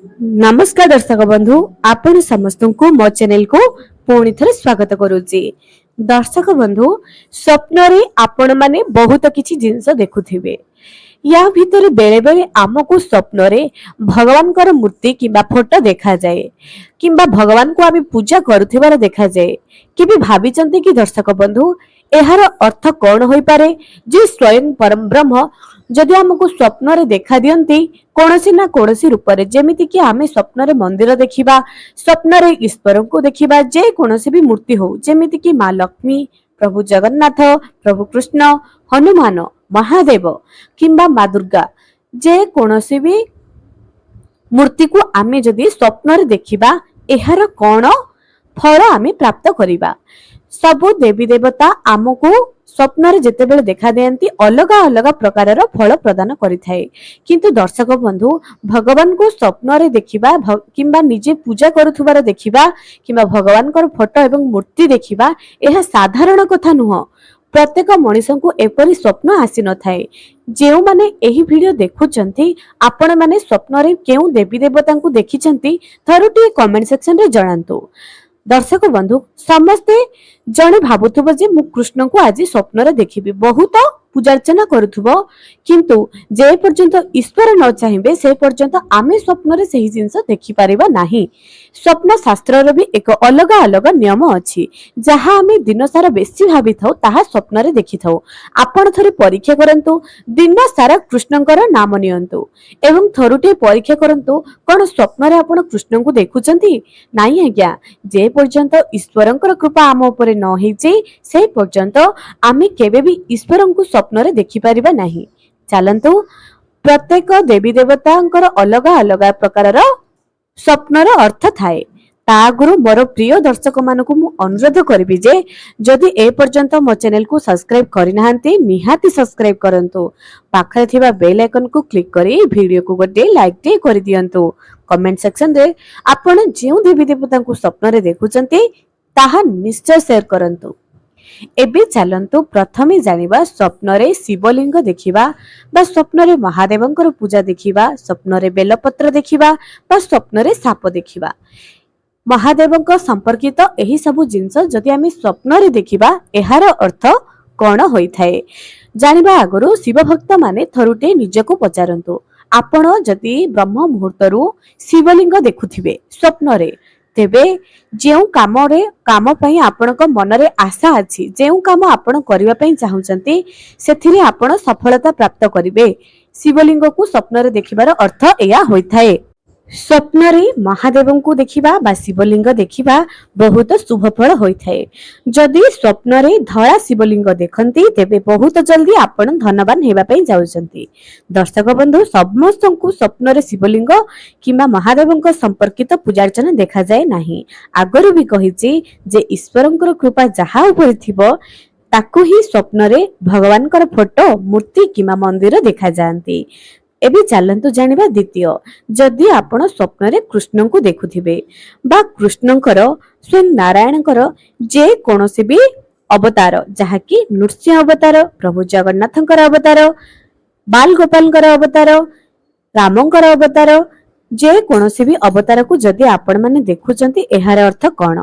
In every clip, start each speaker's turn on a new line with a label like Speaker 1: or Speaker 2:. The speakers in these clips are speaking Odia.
Speaker 1: नमस्कार दर्शक बंधु आपण समस्त को मो चैनल को पुणी थे स्वागत करुच्ची। दर्शक बंधु स्वप्न रे आपण माने बहुत किछि जिंस देखुथिबे। या भितर बेले बेले आमको स्वप्न रे भगवान कर मूर्ति किंबा फोटो देखा जाए किंबा भगवान को आम पूजा करुथिबार देखा जाए। केबे भाबिचंती कि दर्शक बंधु एहार अर्थ कौन होई पारे जे स्वयं परम ब्रह्म जदि आमको स्वप्न रे देखा दियंती कोनोसी ना कोनोसी रूप रे जेमिति कि आमे स्वप्न रे मंदिर देखिबा स्वप्न रे ईश्वर को देखिबा जे कोनोसी भी मूर्ति हो जेमिति कि मां लक्ष्मी प्रभु जगन्नाथ प्रभु कृष्ण हनुमान महादेव किंबा मां दुर्गा जे कोनोसी भी मूर्ति को आमे जदि स्वप्न रे देखिबा एहार कोन फल आमे प्राप्त करिबा। सबु देवी देवता आमको स्वप्न रे जेते बेले देखा देयंती अलग अलग प्रकार फल प्रदान करिथाए। किंतु दर्शक बंधु भगवान को स्वप्न रे देखिबा किंबा निजे पूजा करुथुबार देखिबा किंबा भगवान कर फोटो एवं मूर्ति देखिबा एहा साधारण कथा नुह। प्रत्येक मनुष्य को एपरी स्वप्न आसी न थाए। जेउ माने एही वीडियो देखुचंती आपण माने स्वप्न रे केउ देवी देवता को देखिचंती थरुटी कमेंट सेक्शन रे जणांतु। दर्शक बंधु समस्ते जने भाबुथुबो जे मु कृष्ण को आज स्वप्न रे देखिबी बहुत पूजा अर्चना करुथुबो किंतु जे पर्यंत ईश्वर न चाहिबे से पर्यंत आमे स्वप्न रे सही जिंस देखि परिबा नाही। स्वप्न शास्त्र रे भी एक अलग अलग नियम अछि जहा आमे दिन सारा बेसी भाबी थाउ ताहा स्वप्न रे देखि थाउ। आपण थरे परीक्षा करंतु दिन सारा कृष्णकर नाम नियंतु एवं थरुटे परीक्षा करंतु कोन स्वप्न रे आपण कृष्ण को देखुचंती नाही आज्ञा जे पर्यंत ईश्वरंकर कृपा आम ऊपर न हेचे से पर्यंत आमे केबे भी ईश्वरंकु स्वप्न रे देखि परिबा नाही। चलंतु प्रत्येक देवी देवतांकर अलग अलग प्रकार स्वप्नर अर्थ थाए। ता आगुरु मोर प्रिय दर्शक मानकु मु अनुरोध करबी जे जदि ए पर्यंत मो चैनल को सब्सक्राइब करि नाहंती निहाती सब्सक्राइब करंतु पाखरे थिबा बेल आइकन को क्लिक करी वीडियो को गोटे लाइक टे करि दियंतु। कमेंट सेक्शन रे आपण जेउ देवी देवता को स्वप्न रे देखुचंती ताहा निश्चय शेयर करंतु। एबे चलंतु प्रथमे जानिबा स्वप्न रे शिवलिंग देखिबा बा स्वप्न रे महादेवंकर पूजा देखिबा स्वप्न रे बेलपत्र देखिबा बा स्वप्न रे साप देखिबा। महादेवंक संपर्कित एही सबु जिंस जदि आमे स्वप्न रे देखिबा एहार अर्थ कोन होई थाए जानिबा आगरु शिव भक्त माने थरुटे निजको पचारंतु आपण जदि ब्रह्म मुहूर्तरु शिवलिंग देखुथिबे स्वप्न रे तेबे जेउ काम पई आपणक मन रे आशा अछि जेउ काम आपण करिवा पई चाहुचंती सेथिरे आपण सफलता प्राप्त करिवे। शिवलिंग को स्वप्न रे देखिबार अर्थ एया होई थाए। स्वप्न रे महादेवं को देखिबा बा शिवलिंग देखिबा बहुत शुभ फल होई थाए। जदि स्वप्न रे धळा शिवलिंग देखंती तेबे बहुत जल्दी आपण धनवान हेबा पई जाउचंती। दर्शक बंधु समस्तंकु स्वप्न रे शिवलिंग किंबा महादेवंक संपर्कित पूजा अर्चना देखा जाए नाही। आगरु भी कहिछि जे ईश्वरंकर कृपा जहा ऊपर थिबो ताकू ही स्वप्न रे भगवानकर फोटो मूर्ति किंबा मंदिर देखा जांती। एबे चलंतु जानिबा द्वितीय जदि आपण स्वप्न रे कृष्ण को देखुथिबे बा कृष्णंकर स्वयं नारायणकर जे कोनोसी भी अवतार जहा कि नृसिंह अवतार प्रभु जगन्नाथंकर अवतार बाल गोपालंकर अवतार रामंकर अवतार जे कोनोसी भी अवतार को जदि आपण माने देखुचंती एहार अर्थ कोन।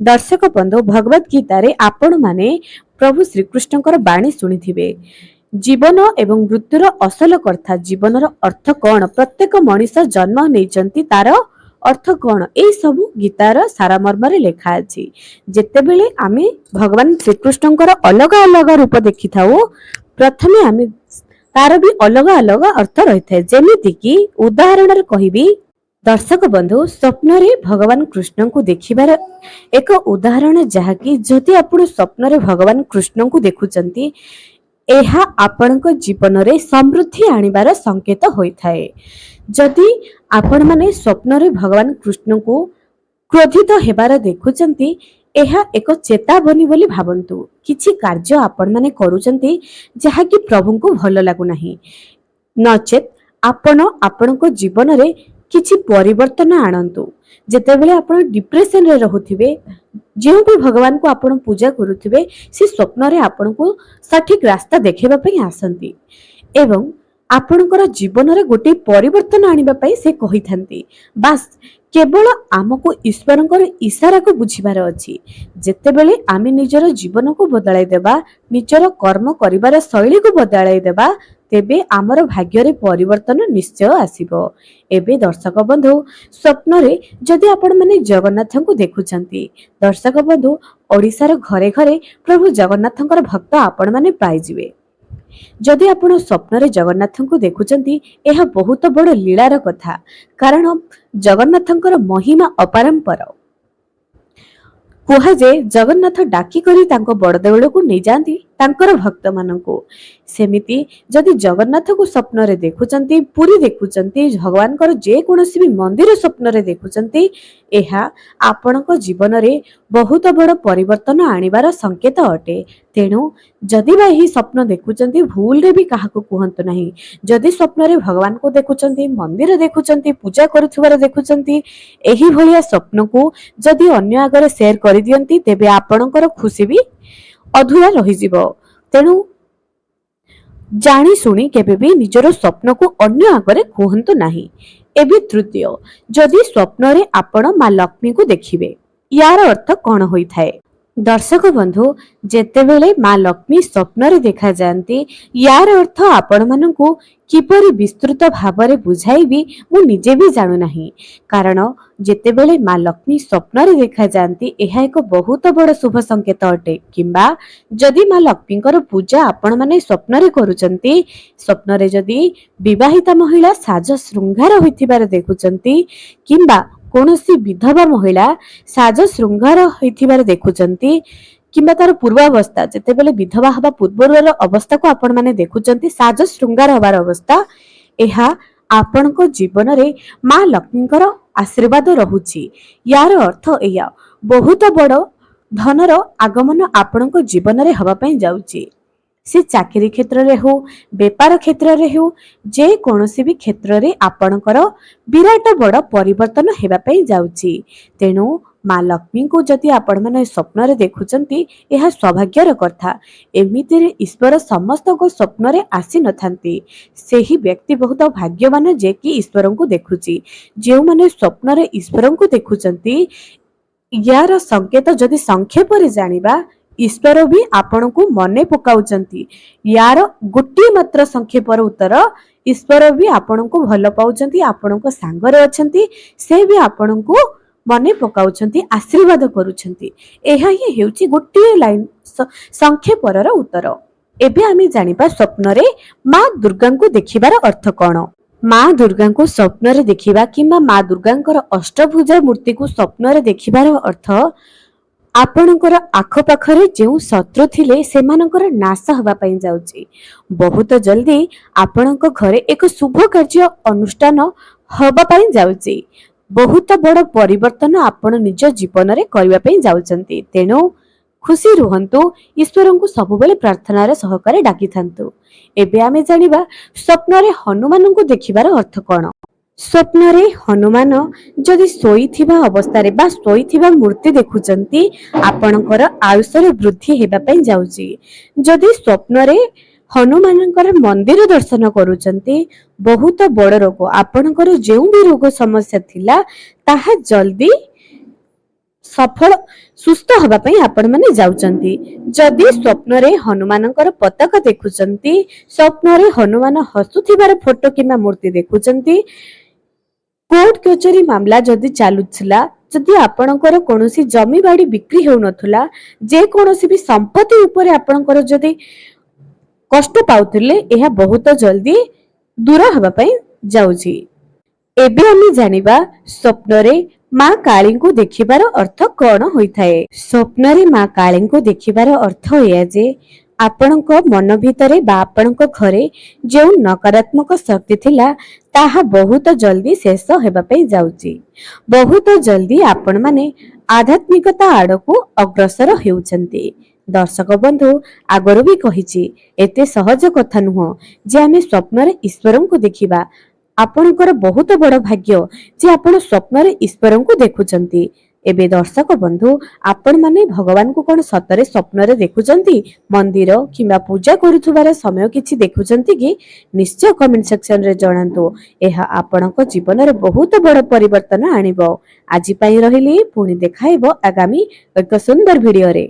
Speaker 1: दर्शक बंधु भगवत गीता रे आपण माने प्रभु श्री कृष्णंकर बाणी सुनिथिबे जीवन एवं मृत्युर असल कथा जीवनर अर्थ कौन प्रत्येक मनीष जन्म नहीं तार अर्थ कौन ए सबु गीतार सारामर्म रे लेखा अछि। जेतेबेले आमे भगवान श्रीकृष्णंकर अलग अलग रूप देखि थाउ प्रथमे आमे तार भी अलग अलग अर्थ रही थाए। जेमिति कि उदाहरण रे कहिबी दर्शक बंधु स्वप्न रे भगवान कृष्ण को देखिबार एक उदाहरण जहा कि जदि आपण स्वप्न रे भगवान कृष्ण को देखुचंती एहा आपणक जीवन रे समृद्धि आनिबार संकेत होई थाए। जदि आपण माने स्वप्न रे भगवान कृष्ण को क्रोधित हेबार देखुचंती एहा एक चेतावनी बोली भाबंतु किछि कार्य आपण माने करूचंती जहा कि प्रभु को भलो लागु नाही नचेत आपण आपणक जीवन रे किछि परिवर्तन आनंतु। जेतेबेले आपण डिप्रेशन रे रहुथिबे जेउ भी भगवान को आपण पूजा करूथिबे से स्वप्न रे आपण को सठिक रास्ता देखेबा पई आसंती एवं ଆପଣଙ୍କର ଜୀବନରେ ଗୋଟେ ପରିବର୍ତ୍ତନ ଆଣିବା ପାଇଁ ସେ କହିଥାନ୍ତି। ବାସ୍ କେବଳ ଆମକୁ ଈଶ୍ୱରଙ୍କର ଇଶାରାକୁ ବୁଝିବାର ଅଛି। ଯେତେବେଳେ ଆମେ ନିଜର ଜୀବନକୁ ବଦଳାଇ ଦେବା, ନିଜର କର୍ମ କରିବାର ଶୈଳୀକୁ ବଦଳାଇ ଦେବା, ତେବେ ଆମର ଭାଗ୍ୟରେ ପରିବର୍ତ୍ତନ ନିଶ୍ଚୟ ଆସିବ। ଏବେ ଦର୍ଶକ ବନ୍ଧୁ, ସ୍ୱପ୍ନରେ ଯଦି ଆପଣମାନେ ଜଗନ୍ନାଥଙ୍କୁ ଦେଖୁଛନ୍ତି, ଦର୍ଶକ ବନ୍ଧୁ, ଓଡ଼ିଶାର ଘରେ ଘରେ ପ୍ରଭୁ ଜଗନ୍ନାଥଙ୍କର ଭକ୍ତ ଆପଣମାନେ ପାଇଯିବେ। ଯଦି ଆପଣ ସ୍ୱପ୍ନରେ ଜଗନ୍ନାଥଙ୍କୁ ଦେଖୁଛନ୍ତି, ଏହା ବହୁତ ବଡ଼ ଲୀଳାର କଥା। କାରଣ ଜଗନ୍ନାଥଙ୍କର ମହିମା ଅପାରମ୍ପର। କୁହାଯାଏ ଜଗନ୍ନାଥ ଡାକି କରି ତାଙ୍କ ବଡ଼ଦେଉଳକୁ ନେଇଯାଆନ୍ତି ତାଙ୍କର ଭକ୍ତମାନଙ୍କୁ। ସେମିତି ଯଦି ଜଗନ୍ନାଥକୁ ସ୍ୱପ୍ନରେ ଦେଖୁଛନ୍ତି, ପୁରୀ ଦେଖୁଛନ୍ତି, ଭଗବାନଙ୍କର ଯେକୌଣସି ବି ମନ୍ଦିର ସ୍ୱପ୍ନରେ ଦେଖୁଛନ୍ତି, ଏହା ଆପଣଙ୍କ ଜୀବନରେ ବହୁତ ବଡ଼ ପରିବର୍ତ୍ତନ ଆଣିବାର ସଂକେତ ଅଟେ। ତେଣୁ ଯଦି ବା ଏହି ସ୍ୱପ୍ନ ଦେଖୁଛନ୍ତି, ଭୁଲରେ ବି କାହାକୁ କୁହନ୍ତୁ ନାହିଁ। ଯଦି ସ୍ୱପ୍ନରେ ଭଗବାନଙ୍କୁ ଦେଖୁଛନ୍ତି, ମନ୍ଦିର ଦେଖୁଛନ୍ତି, ପୂଜା କରୁଥିବାର ଦେଖୁଛନ୍ତି, ଏହିଭଳିଆ ସ୍ୱପ୍ନକୁ ଯଦି ଅନ୍ୟ ଆଗରେ ସେୟାର କରିଦିଅନ୍ତି, ତେବେ ଆପଣଙ୍କର ଖୁସି ବି ଅଧୁରା ରହିଯିବ। ତେଣୁ ଜାଣି ଶୁଣି କେବେ ବି ନିଜର ସ୍ୱପ୍ନକୁ ଅନ୍ୟ ଆଗରେ କୁହନ୍ତୁ ନାହିଁ। ଏବେ ତୃତୀୟ, ଯଦି ସ୍ୱପ୍ନରେ ଆପଣ ମା ଲକ୍ଷ୍ମୀଙ୍କୁ ଦେଖିବେ, ୟାର ଅର୍ଥ କଣ ହୋଇଥାଏ? ଦର୍ଶକ ବନ୍ଧୁ, ଯେତେବେଳେ ମା ଲକ୍ଷ୍ମୀ ସ୍ୱପ୍ନରେ ଦେଖାଯାଆନ୍ତି, ୟାର ଅର୍ଥ ଆପଣମାନଙ୍କୁ କିପରି ବିସ୍ତୃତ ଭାବରେ ବୁଝାଇବି ମୁଁ ନିଜେ ବି ଜାଣୁନାହିଁ। କାରଣ ଯେତେବେଳେ ମା ଲକ୍ଷ୍ମୀ ସ୍ୱପ୍ନରେ ଦେଖାଯାଆନ୍ତି, ଏହା ଏକ ବହୁତ ବଡ଼ ଶୁଭ ସଂକେତ ଅଟେ। କିମ୍ବା ଯଦି ମା ଲକ୍ଷ୍ମୀଙ୍କର ପୂଜା ଆପଣମାନେ ସ୍ୱପ୍ନରେ କରୁଛନ୍ତି, ସ୍ୱପ୍ନରେ ଯଦି ବିବାହିତା ମହିଳା ସାଜ ଶୃଙ୍ଗାର ହୋଇଥିବାର ଦେଖୁଛନ୍ତି, କିମ୍ବା କୌଣସି ବିଧବା ମହିଳା ସାଜ ଶୃଙ୍ଗାର ହୋଇଥିବାର ଦେଖୁଛନ୍ତି, କିମ୍ବା ତାର ପୂର୍ବାବସ୍ଥା, ଯେତେବେଳେ ବିଧବା ହେବା ପୂର୍ବର ଅବସ୍ଥାକୁ ଆପଣମାନେ ଦେଖୁଛନ୍ତି, ସାଜ ଶୃଙ୍ଗାର ହେବାର ଅବସ୍ଥା, ଏହା ଆପଣଙ୍କ ଜୀବନରେ ମା ଲକ୍ଷ୍ମୀଙ୍କର ଆଶୀର୍ବାଦ ରହୁଛି। ୟାର ଅର୍ଥ ଏଇଆ, ବହୁତ ବଡ଼ ଧନର ଆଗମନ ଆପଣଙ୍କ ଜୀବନରେ ହେବା ପାଇଁ ଯାଉଛି। ସେ ଚାକିରି କ୍ଷେତ୍ରରେ ହେଉ, ବେପାର କ୍ଷେତ୍ରରେ ହେଉ, ଯେକୌଣସି ବି କ୍ଷେତ୍ରରେ ଆପଣଙ୍କର ବିରାଟ ବଡ଼ ପରିବର୍ତ୍ତନ ହେବା ପାଇଁ ଯାଉଛି। ତେଣୁ ମା ଲକ୍ଷ୍ମୀଙ୍କୁ ଯଦି ଆପଣମାନେ ସ୍ୱପ୍ନରେ ଦେଖୁଛନ୍ତି, ଏହା ସୌଭାଗ୍ୟର କଥା। ଏମିତିରେ ଈଶ୍ୱର ସମସ୍ତଙ୍କ ସ୍ୱପ୍ନରେ ଆସିନଥାନ୍ତି। ସେହି ବ୍ୟକ୍ତି ବହୁତ ଭାଗ୍ୟବାନ ଯେ କି ଈଶ୍ୱରଙ୍କୁ ଦେଖୁଛି। ଯେଉଁମାନେ ସ୍ୱପ୍ନରେ ଈଶ୍ୱରଙ୍କୁ ଦେଖୁଛନ୍ତି, ୟାର ସଂକେତ ଯଦି ସଂକ୍ଷେପରେ ଜାଣିବା, ଈଶ୍ୱର ବି ଆପଣଙ୍କୁ ମନେ ପକାଉଛନ୍ତି। ୟାର ଗୋଟିଏ ମାତ୍ର ସଂକ୍ଷେପର ଉତ୍ତର, ଈଶ୍ୱର ବି ଆପଣଙ୍କୁ ଭଲ ପାଉଛନ୍ତି, ଆପଣଙ୍କ ସାଙ୍ଗରେ ଅଛନ୍ତି, ସେ ବି ଆପଣଙ୍କୁ ମନେ ପକାଉଛନ୍ତି, ଆଶୀର୍ବାଦ କରୁଛନ୍ତି। ଏହା ହିଁ ହେଉଛି ଗୋଟିଏ ଲାଇନ ସଂକ୍ଷେପର ଉତ୍ତର। ଏବେ ଆମେ ଜାଣିବା ସ୍ୱପ୍ନରେ ମା ଦୁର୍ଗାଙ୍କୁ ଦେଖିବାର ଅର୍ଥ କଣ? ମା ଦୁର୍ଗାଙ୍କୁ ସ୍ୱପ୍ନରେ ଦେଖିବା କିମ୍ବା ମା ଦୁର୍ଗାଙ୍କର ଅଷ୍ଟଭୁଜା ମୂର୍ତ୍ତିକୁ ସ୍ୱପ୍ନରେ ଦେଖିବାର ଅର୍ଥ, ଆପଣଙ୍କର ଆଖପାଖରେ ଯେଉଁ ଶତ୍ରୁ ଥିଲେ ସେମାନଙ୍କର ନାଶ ହେବା ପାଇଁ ଯାଉଛି। ବହୁତ ଜଲ୍ଦି ଆପଣଙ୍କ ଘରେ ଏକ ଶୁଭ କାର୍ଯ୍ୟ ଅନୁଷ୍ଠାନ ହେବା ପାଇଁ ଯାଉଛି। ବହୁତ ବଡ଼ ପରିବର୍ତ୍ତନ ଆପଣ ନିଜ ଜୀବନରେ କରିବା ପାଇଁ ଯାଉଛନ୍ତି। ତେଣୁ ଖୁସି ରୁହନ୍ତୁ, ଈଶ୍ୱରଙ୍କୁ ସବୁବେଳେ ପ୍ରାର୍ଥନାର ସହକାରେ ଡାକିଥାନ୍ତୁ। ଏବେ ଆମେ ଜାଣିବା ସ୍ୱପ୍ନରେ ହନୁମାନଙ୍କୁ ଦେଖିବାର ଅର୍ଥ କଣ? ସ୍ୱପ୍ନରେ ହନୁମାନ ଯଦି ଶୋଇଥିବା ଅବସ୍ଥାରେ ବା ଶୋଇଥିବା ମୂର୍ତ୍ତି ଦେଖୁଛନ୍ତି, ଆପଣଙ୍କର ଆୟୁଷରେ ବୃଦ୍ଧି ହେବା ପାଇଁ ଯାଉଛି। ଯଦି ସ୍ୱପ୍ନରେ ହନୁମାନଙ୍କର ମନ୍ଦିର ଦର୍ଶନ କରୁଛନ୍ତି, ବହୁତ ବଡ଼ ରୋଗ, ଆପଣଙ୍କର ଯେଉଁ ବି ରୋଗ ସମସ୍ୟା ଥିଲା, ତାହା ଜଲ୍ଦି ସଫଳ ସୁସ୍ଥ ହେବା ପାଇଁ ଆପଣମାନେ ଯାଉଛନ୍ତି। ଯଦି ସ୍ୱପ୍ନରେ ହନୁମାନଙ୍କର ପତାକା ଦେଖୁଛନ୍ତି, ସ୍ୱପ୍ନରେ ହନୁମାନ ହସୁଥିବାର ଫଟୋ କିମ୍ବା ମୂର୍ତ୍ତି ଦେଖୁଛନ୍ତି, କୋର୍ଟ କଚେରୀ ମାମଲା ଯଦି ଚାଲୁଥିଲା, ଯଦି ଆପଣଙ୍କର କୌଣସି ଜମିବାଡ଼ି ବିକ୍ରି ହେଉନଥିଲା, ଯେକୌଣସି ବି ସମ୍ପତ୍ତି ଉପରେ ଆପଣଙ୍କର ଯଦି କଷ୍ଟ ପାଉଥିଲେ, ଏହା ବହୁତ ଜଲ୍ଦି ଦୂର ହେବା ପାଇଁ ଯାଉଛି। ଏବେ ଆମେ ଜାଣିବା ସ୍ୱପ୍ନରେ ମା କାଳୀଙ୍କୁ ଦେଖିବାର ଅର୍ଥ କଣ ହୋଇଥାଏ? ସ୍ୱପ୍ନରେ ମା କାଳୀଙ୍କୁ ଦେଖିବାର ଅର୍ଥ ଏଇଆ ଯେ, ଆପଣଙ୍କ ମନ ଭିତରେ ବା ଆପଣଙ୍କ ଘରେ ଯେଉଁ ନକାରାତ୍ମକ ଶକ୍ତି ଥିଲା, ତାହା ବହୁତ ଜଲ୍ଦି ଶେଷ ହେବା ପାଇଁ ଯାଉଛି। ବହୁତ ଜଲ୍ଦି ଆପଣମାନେ ଆଧ୍ୟାତ୍ମିକତା ଆଡ଼କୁ ଅଗ୍ରସର ହେଉଛନ୍ତି। ଦର୍ଶକ ବନ୍ଧୁ, ଆଗରୁ ବି କହିଛି, ଏତେ ସହଜ କଥା ନୁହଁ ଯେ ଆମେ ସ୍ୱପ୍ନରେ ଈଶ୍ୱରଙ୍କୁ ଦେଖିବା। ଆପଣଙ୍କର ବହୁତ ବଡ଼ ଭାଗ୍ୟ ଯେ ଆପଣ ସ୍ୱପ୍ନରେ ଈଶ୍ୱରଙ୍କୁ ଦେଖୁଛନ୍ତି। ଏବେ ଦର୍ଶକ ବନ୍ଧୁ ଆପଣ ମାନେ ଭଗବାନଙ୍କୁ କଣ ସତରେ ସ୍ୱପ୍ନରେ ଦେଖୁଛନ୍ତି? ମନ୍ଦିର କିମ୍ବା ପୂଜା କରୁଥିବାର ସମୟ କିଛି ଦେଖୁଛନ୍ତି କି? ନିଶ୍ଚୟ କମେଣ୍ଟ ସେକ୍ସନରେ ଜଣାନ୍ତୁ। ଏହା ଆପଣଙ୍କ ଜୀବନରେ ବହୁତ ବଡ଼ ପରିବର୍ତ୍ତନ ଆଣିବ। ଆଜି ପାଇଁ ରହିଲି, ପୁଣି ଦେଖାହେବ ଆଗାମୀ ଏକ ସୁନ୍ଦର ଭିଡିଓରେ।